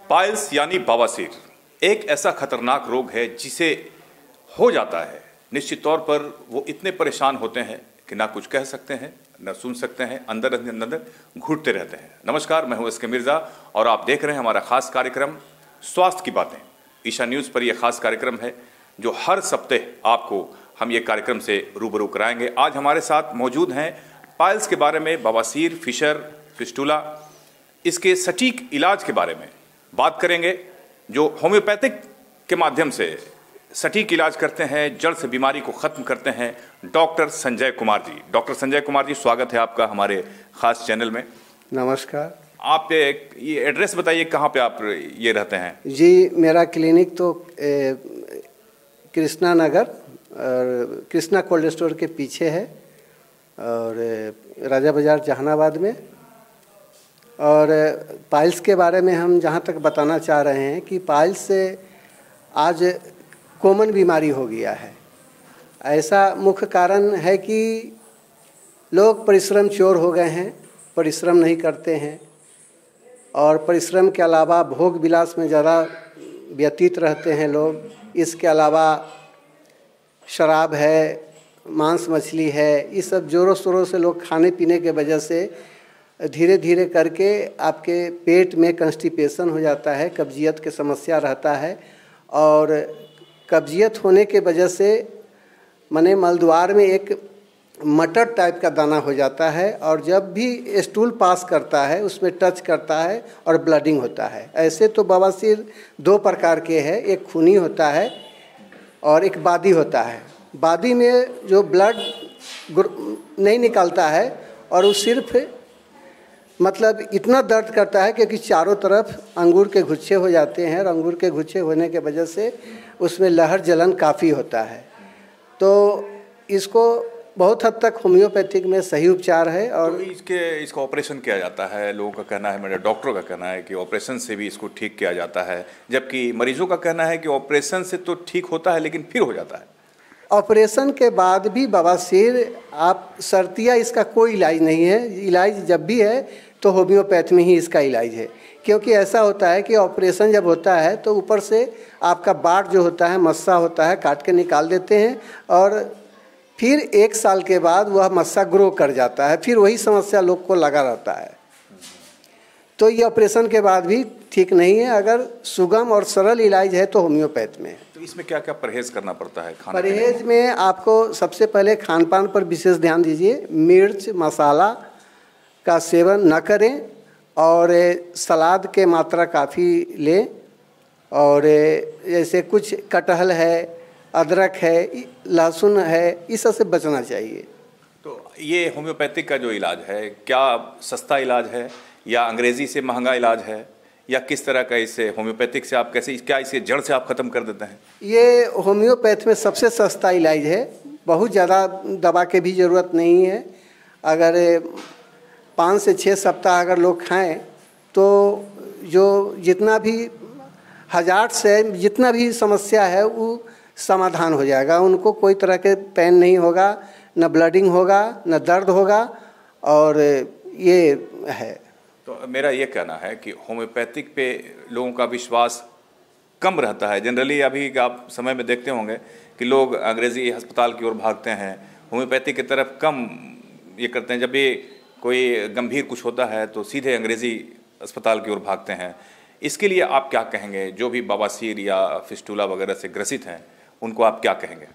Piles यानी बवासीर एक ऐसा खतरनाक रोग है जिसे हो जाता है निश्चित तौर पर वो इतने परेशान होते हैं कि ना कुछ कह सकते हैं ना सुन सकते हैं, अंदर अंदर घुटते रहते हैं। नमस्कार, मैं हूं एसके मिर्जा और आप देख रहे हैं हमारा खास कार्यक्रम स्वास्थ्य की बातें। ईशा न्यूज़ पर यह खास कार्यक्रम है जो हर सप्ताह आपको हम ये कार्यक्रम से रूबरू कराएंगे। आज हमारे साथ मौजूद हैं पाइल्स के बारे में, बवासीर, फिशर, फिस्टुला, इसके सटीक इलाज के बारे में बात करेंगे, जो होम्योपैथिक के माध्यम से सटीक इलाज करते हैं, जड़ से बीमारी को ख़त्म करते हैं, डॉक्टर संजय कुमार जी। डॉक्टर संजय कुमार जी, स्वागत है आपका हमारे ख़ास चैनल में। नमस्कार। आप ये एड्रेस बताइए, कहाँ पे आप ये रहते हैं? जी, मेरा क्लिनिक तो कृष्णा नगर और कृष्णा कोल्ड स्टोर के पीछे है और राजा बाज़ार जहानाबाद में। और पाइल्स के बारे में हम जहाँ तक बताना चाह रहे हैं कि पाइल्स से आज कॉमन बीमारी हो गया है। ऐसा मुख्य कारण है कि लोग परिश्रम चोर हो गए हैं, परिश्रम नहीं करते हैं और परिश्रम के अलावा भोग विलास में ज़्यादा व्यतीत रहते हैं लोग। इसके अलावा शराब है, मांस मछली है, ये सब ज़ोरों शोरों से लोग खाने पीने के वजह से धीरे धीरे करके आपके पेट में कंस्टिपेशन हो जाता है, कब्जियत की समस्या रहता है। और कब्जियत होने के वजह से माने मलद्वार में एक मटर टाइप का दाना हो जाता है और जब भी स्टूल पास करता है उसमें टच करता है और ब्लडिंग होता है। ऐसे तो बवासीर दो प्रकार के हैं, एक खूनी होता है और एक बादी होता है। बादी में जो ब्लड नहीं निकलता है और वो सिर्फ मतलब इतना दर्द करता है क्योंकि चारों तरफ अंगूर के गुच्छे हो जाते हैं और अंगूर के गुच्छे होने के वजह से उसमें लहर जलन काफ़ी होता है। तो इसको बहुत हद तक होम्योपैथिक में सही उपचार है। और तो इसका ऑपरेशन किया जाता है। लोगों का कहना है, मेरे डॉक्टरों का कहना है कि ऑपरेशन से भी इसको ठीक किया जाता है, जबकि मरीजों का कहना है कि ऑपरेशन से तो ठीक होता है लेकिन फिर हो जाता है। ऑपरेशन के बाद भी बवासीर आप शर्तिया इसका कोई इलाज नहीं है। इलाज जब भी है तो होम्योपैथ में ही इसका इलाज है, क्योंकि ऐसा होता है कि ऑपरेशन जब होता है तो ऊपर से आपका बाट जो होता है, मस्सा होता है, काट के निकाल देते हैं और फिर 1 साल के बाद वह मस्सा ग्रो कर जाता है, फिर वही समस्या लोग को लगा रहता है। तो ये ऑपरेशन के बाद भी ठीक नहीं है। अगर सुगम और सरल इलाज है तो होम्योपैथ में है। तो इसमें क्या क्या परहेज करना पड़ता है? खाने परहेज में आपको सबसे पहले खान पान पर विशेष ध्यान दीजिए। मिर्च मसाला का सेवन न करें और सलाद के मात्रा काफ़ी लें। और जैसे कुछ कटहल है, अदरक है, लहसुन है, इस सब से बचना चाहिए। तो ये होम्योपैथिक का जो इलाज है, क्या सस्ता इलाज है या अंग्रेज़ी से महंगा इलाज है या किस तरह का? इससे होम्योपैथिक से आप कैसे, क्या इसे जड़ से आप ख़त्म कर देते हैं? ये होम्योपैथ में सबसे सस्ता इलाज है। बहुत ज़्यादा दवा की भी ज़रूरत नहीं है। अगर 5 से 6 सप्ताह अगर लोग खाएं तो जो जितना भी 1000 से जितना भी समस्या है वो समाधान हो जाएगा। उनको कोई तरह के पेन नहीं होगा, न ब्लडिंग होगा, न दर्द होगा। और ये है। तो मेरा ये कहना है कि होम्योपैथिक पे लोगों का विश्वास कम रहता है। जनरली अभी आप समय में देखते होंगे कि लोग अंग्रेज़ी अस्पताल की ओर भागते हैं, होम्योपैथिक की तरफ कम ये करते हैं। जब भी कोई गंभीर कुछ होता है तो सीधे अंग्रेज़ी अस्पताल की ओर भागते हैं। इसके लिए आप क्या कहेंगे? जो भी बवासीर या फिस्टुला वगैरह से ग्रसित हैं उनको आप क्या कहेंगे?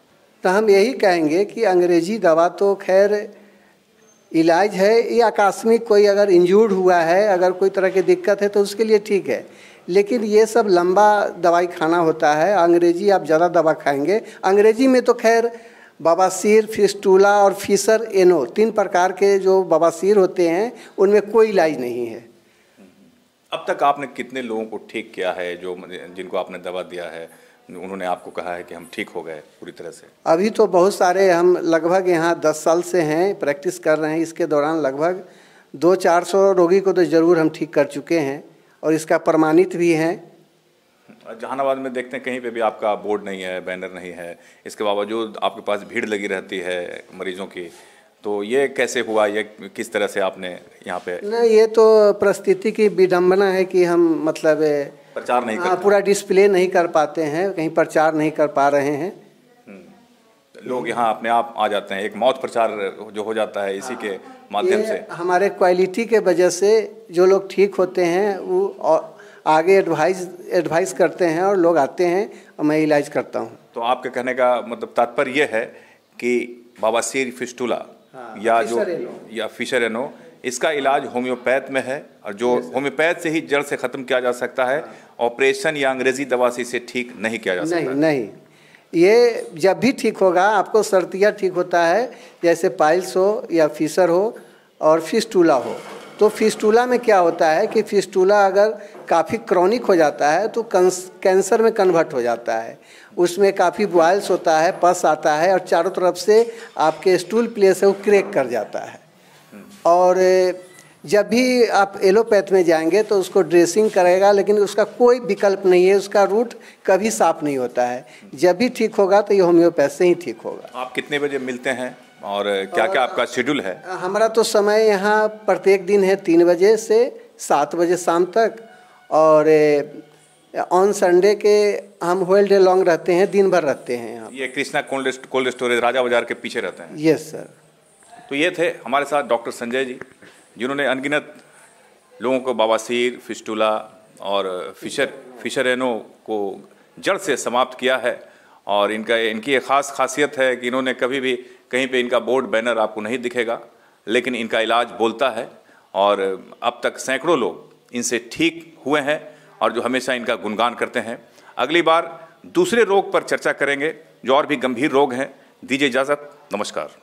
तो हम यही कहेंगे कि अंग्रेजी दवा तो खैर इलाज है, ये आकस्मिक कोई अगर इंजूर्ड हुआ है, अगर कोई तरह की दिक्कत है तो उसके लिए ठीक है, लेकिन ये सब लंबा दवाई खाना होता है। अंग्रेजी आप ज़्यादा दवा खाएंगे। अंग्रेजी में तो खैर बवासीर, फिस्टुला और फिशर एनो 3 प्रकार के जो बवासीर होते हैं उनमें कोई इलाज नहीं है। अब तक आपने कितने लोगों को ठीक किया है? जो जिनको आपने दवा दिया है उन्होंने आपको कहा है कि हम ठीक हो गए पूरी तरह से? अभी तो बहुत सारे, हम लगभग यहाँ 10 साल से हैं, प्रैक्टिस कर रहे हैं। इसके दौरान लगभग 200-400 रोगी को तो ज़रूर हम ठीक कर चुके हैं और इसका प्रमाणित भी हैं। जहानाबाद में देखते हैं कहीं पे भी आपका बोर्ड नहीं है, बैनर नहीं है, इसके बावजूद आपके पास भीड़ लगी रहती है मरीजों की। तो ये कैसे हुआ? ये किस तरह से आपने यहाँ पे? नहीं, ये तो परिस्थिति की विडंबना है कि हम मतलब प्रचार नहीं हाँ, पूरा डिस्प्ले नहीं कर पाते हैं, कहीं प्रचार नहीं कर पा रहे हैं। लोग यहाँ अपने आप आ जाते हैं, एक मौत प्रचार जो हो जाता है इसी के माध्यम से। हमारे क्वालिटी के वजह से जो लोग ठीक होते हैं वो आगे एडवाइस करते हैं और लोग आते हैं और मैं इलाज करता हूँ। तो आपके कहने का मतलब तात्पर्य ये है कि बवासीर, फिस्टुला या फिशर एनो, इसका इलाज होम्योपैथ में है, और जो होम्योपैथ से ही जड़ से ख़त्म किया जा सकता है, ऑपरेशन या अंग्रेजी दवा से इसे ठीक नहीं किया जा सकता। नहीं, ये जब भी ठीक होगा, आपको सर्दियाँ ठीक होता है, जैसे पाइल्स हो या फिशर हो और फिस्टुला हो। तो फिस्टुला में क्या होता है कि फिस्टुला अगर काफ़ी क्रॉनिक हो जाता है तो कैंसर में कन्वर्ट हो जाता है। उसमें काफ़ी बॉयल्स होता है, पस आता है और चारों तरफ से आपके स्टूल प्लेस है वो क्रैक कर जाता है। और जब भी आप एलोपैथ में जाएंगे तो उसको ड्रेसिंग करेगा, लेकिन उसका कोई विकल्प नहीं है, उसका रूट कभी साफ नहीं होता है। जब भी ठीक होगा तो ये होम्योपैथ से ही ठीक होगा। आप कितने बजे मिलते हैं और क्या क्या आपका शेड्यूल है? हमारा तो समय यहाँ प्रत्येक दिन है 3 बजे से 7 बजे शाम तक, और ऑन संडे के हम होल डे लॉन्ग रहते हैं, दिन भर रहते हैं यहाँ। ये कृष्णा कोल्ड स्टोरेज राजा बाजार के पीछे रहते हैं? Yes sir. तो ये थे हमारे साथ डॉक्टर संजय जी, जिन्होंने अनगिनत लोगों को बवासीर, फिस्टुला और फिशर एनो को जड़ से समाप्त किया है। और इनकी एक ख़ास खासियत है कि इन्होंने कभी भी कहीं पे इनका बोर्ड बैनर आपको नहीं दिखेगा, लेकिन इनका इलाज बोलता है, और अब तक सैकड़ों लोग इनसे ठीक हुए हैं और जो हमेशा इनका गुणगान करते हैं। अगली बार दूसरे रोग पर चर्चा करेंगे, जो और भी गंभीर रोग हैं। दीजिए इजाज़त, नमस्कार।